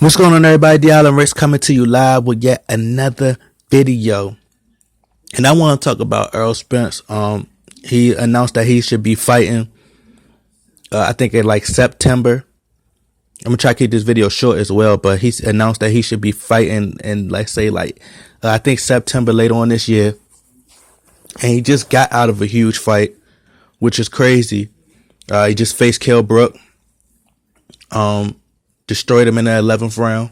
What's going on, everybody? The Island Race coming to you live with yet another video. And I want to talk about Errol Spence. He announced that he should be fighting, I think in like September. I'm going to try to keep this video short as well, but he's announced that he should be fighting in, I think September later on this year. And he just got out of a huge fight, which is crazy. He just faced Kell Brook. Destroyed him in the 11th round.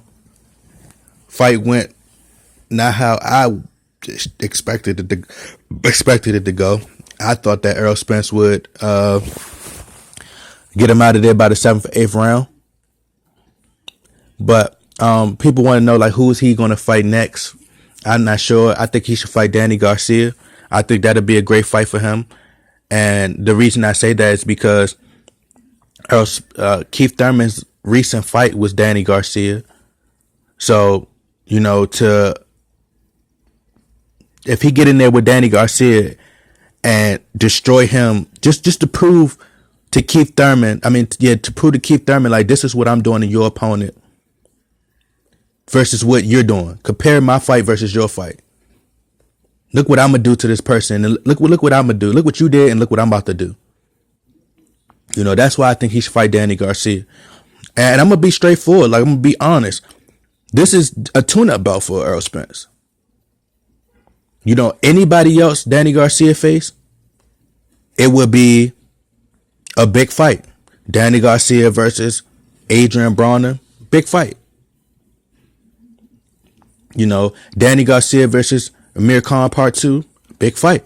Fight went not how I expected it to go. I thought that Errol Spence would get him out of there by the 7th or 8th round. But people want to know, like, who is he going to fight next? I'm not sure. I think he should fight Danny Garcia. I think that'd be a great fight for him. And the reason I say that is because Keith Thurman's recent fight was Danny Garcia. So, if he get in there with Danny Garcia and destroy him, just to prove to Keith Thurman, to prove to Keith Thurman, like, this is what I'm doing to your opponent versus what you're doing. Compare my fight versus your fight. Look what I'm going to do to this person. And look what I'm going to do. Look what you did and look what I'm about to do. That's why I think he should fight Danny Garcia. And I'm going to be straightforward. Like, I'm going to be honest. This is a tune-up bout for Errol Spence. Anybody else Danny Garcia face, it would be a big fight. Danny Garcia versus Adrian Brawner, big fight. Danny Garcia versus Amir Khan Part 2, big fight.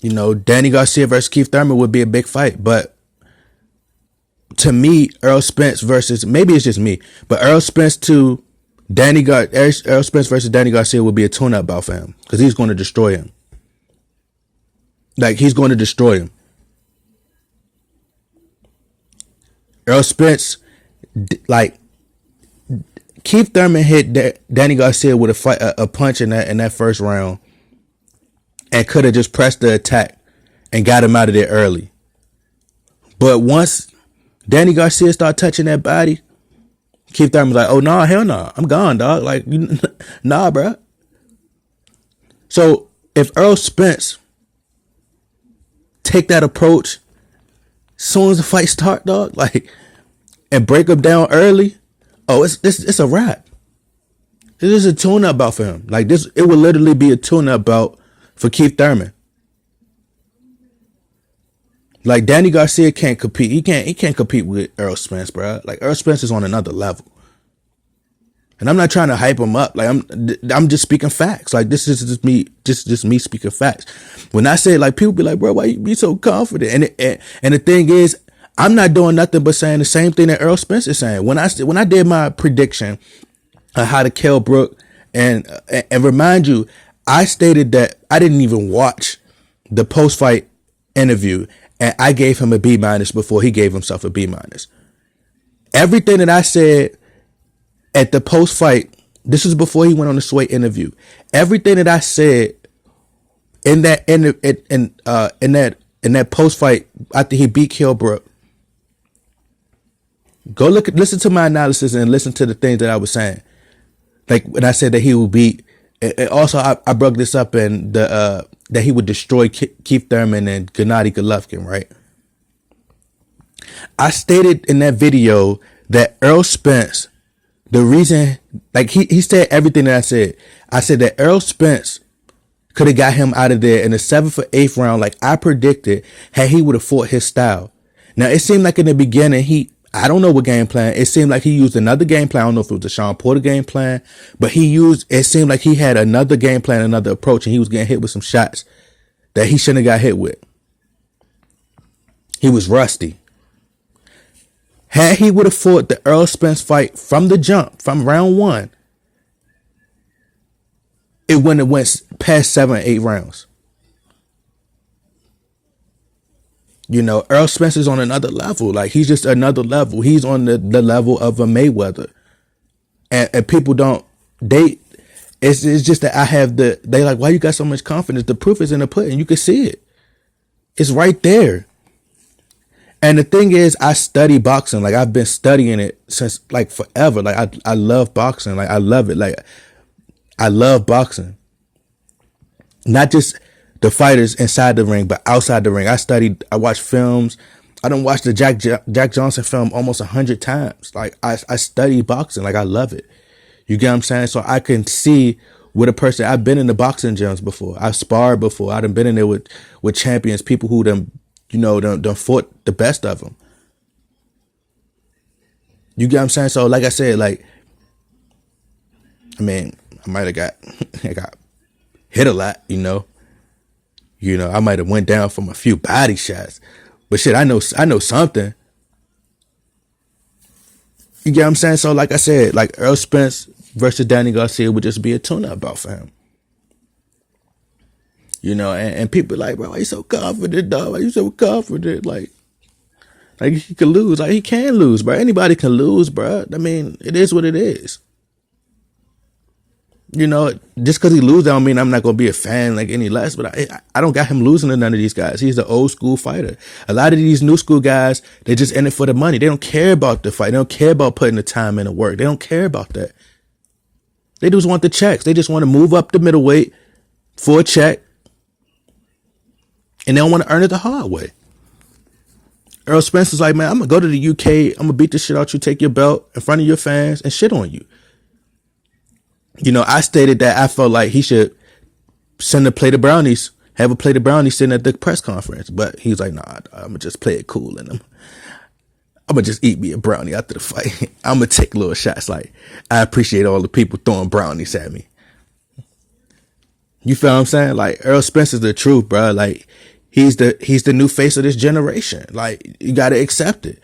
Danny Garcia versus Keith Thurman would be a big fight. But to me, Errol Spence versus, maybe it's just me, but Errol Spence versus Danny Garcia would be a tune-up bout for him because he's going to destroy him. Like, he's going to destroy him. Errol Spence, like, Keith Thurman hit Danny Garcia with a punch in that first round and could have just pressed the attack and got him out of there early. But once Danny Garcia started touching that body, Keith Thurman was like, oh, no, hell no. I'm gone, dog. Like, nah, bro. So if Errol Spence take that approach as soon as the fight start, dog, like, and break him down early, it's a wrap. This is a tune-up bout for him. Like, it would literally be a tune-up bout for Keith Thurman. Like, Danny Garcia can't compete. He can't compete with Errol Spence, bro. Like, Errol Spence is on another level. And I'm not trying to hype him up. Like, I'm just speaking facts. Like, this is just me speaking facts. When I say, like, people be like, bro, why you be so confident? And the thing is, I'm not doing nothing but saying the same thing that Errol Spence is saying. When I did my prediction of how to Kell Brook, and remind you, I stated that I didn't even watch the post-fight interview, and I gave him a B- before he gave himself a B-. Everything that I said at the post-fight, this was before he went on the Sway interview. Everything that I said in that post-fight after he beat Kell Brook, go listen to my analysis and listen to the things that I was saying. Like, when I said that he would beat, and also I broke this up in that he would destroy Keith Thurman and Gennady Golovkin, right? I stated in that video that Errol Spence, the reason, like, he said everything that I said. I said that Errol Spence could have got him out of there in the 7th or 8th round, like I predicted, had he would have fought his style. Now, it seemed like in the beginning, I don't know what game plan. It seemed like he used another game plan. I don't know if it was the Sean Porter game plan, but it seemed like he had another game plan, another approach, and he was getting hit with some shots that he shouldn't have got hit with. He was rusty. Had he would have fought the Errol Spence fight from the jump, from round 1, it wouldn't have went past 7 or 8 rounds. Errol Spence is on another level. Like, he's just another level. He's on the level of a Mayweather. And people don't, it's just that they like, why you got so much confidence? The proof is in the pudding. You can see it. It's right there. And the thing is, I study boxing. Like I've been studying it since like forever. Like I love boxing. Like I love it. Like I love boxing. Not just the fighters inside the ring, but outside the ring. I watch films. I done watched the Jack Johnson film almost 100 times. Like I study boxing. Like I love it. You get what I'm saying? So I can see with a person. I've been in the boxing gyms before. I've sparred before. I done been in there with champions, people who done fought the best of them. You get what I'm saying? So like I said, like, I mean, I might have got I got hit a lot, you know. I might have went down from a few body shots. But shit, I know something. You get what I'm saying? So like I said, like Errol Spence versus Danny Garcia would just be a tune-up bout for him. And people like, bro, why you so confident, dog? Why you so confident? Like he could lose. Like he can lose, bro. Anybody can lose, bro. I mean, it is what it is. Just because he loses, I don't mean I'm not going to be a fan like any less, but I don't got him losing to none of these guys. He's the old school fighter. A lot of these new school guys, they're just in it for the money. They don't care about the fight. They don't care about putting the time in the work. They don't care about that. They just want the checks. They just want to move up the middleweight for a check, and they don't want to earn it the hard way. Errol Spence is like, man, I'm going to go to the UK. I'm going to beat the shit out you, take your belt in front of your fans and shit on you. I stated that I felt like he should send a plate of brownies, have a plate of brownies sitting at the press conference. But he's like, nah, I'm going to just play it cool. And I'm going to just eat me a brownie after the fight. I'm going to take little shots. Like, I appreciate all the people throwing brownies at me. You feel what I'm saying? Like, Errol Spence is the truth, bro. Like, he's the new face of this generation. Like, you got to accept it.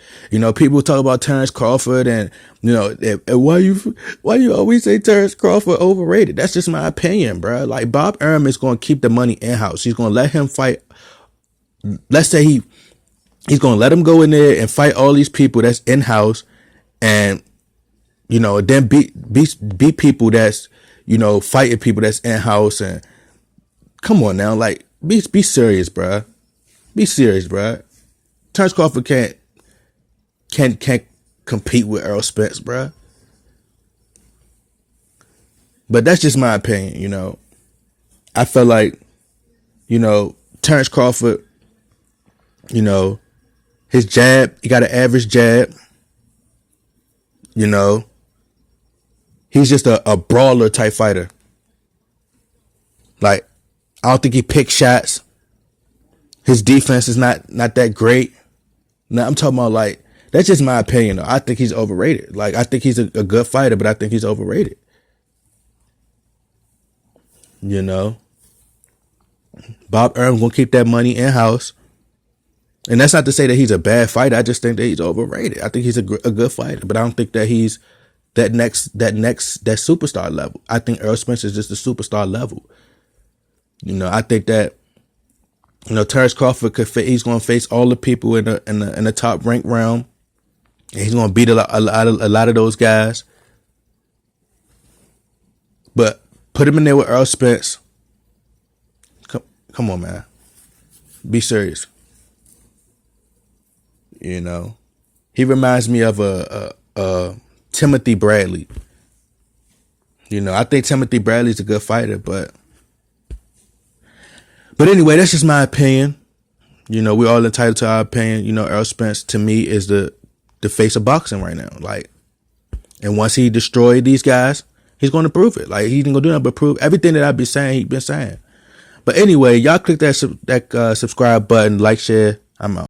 People talk about Terrence Crawford and, why you always say Terrence Crawford overrated? That's just my opinion, bro. Like, Bob Arum is going to keep the money in-house. He's going to let him fight. Let's say he's going to let him go in there and fight all these people that's in-house and, then beat people that's, fighting people that's in-house. And come on now, like, be serious, bruh. Be serious, bruh. Terrence Crawford can't compete with Errol Spence, bruh. But that's just my opinion, I feel like, Terrence Crawford, his jab, he got an average jab. He's just a brawler type fighter. Like, I don't think he picks shots. His defense is not that great. Now, I'm talking about, like, that's just my opinion, though. I think he's overrated. Like, I think he's a good fighter, but I think he's overrated. Bob Arum going to keep that money in-house. And that's not to say that he's a bad fighter. I just think that he's overrated. I think he's a good fighter, but I don't think that he's that superstar level. I think Errol Spence is just the superstar level. I think that, Terrence Crawford he's going to face all the people in the top ranked realm. And he's going to beat a lot of those guys. But put him in there with Errol Spence. Come on, man. Be serious. He reminds me of a Timothy Bradley. I think Timothy Bradley's a good fighter, but anyway, that's just my opinion. We're all entitled to our opinion. Errol Spence to me is the face of boxing right now. Like, and once he destroyed these guys, he's going to prove it. Like, he ain't gonna do nothing but prove everything that I've been saying. He's been saying. But anyway, y'all click that subscribe button, like, share. I'm out.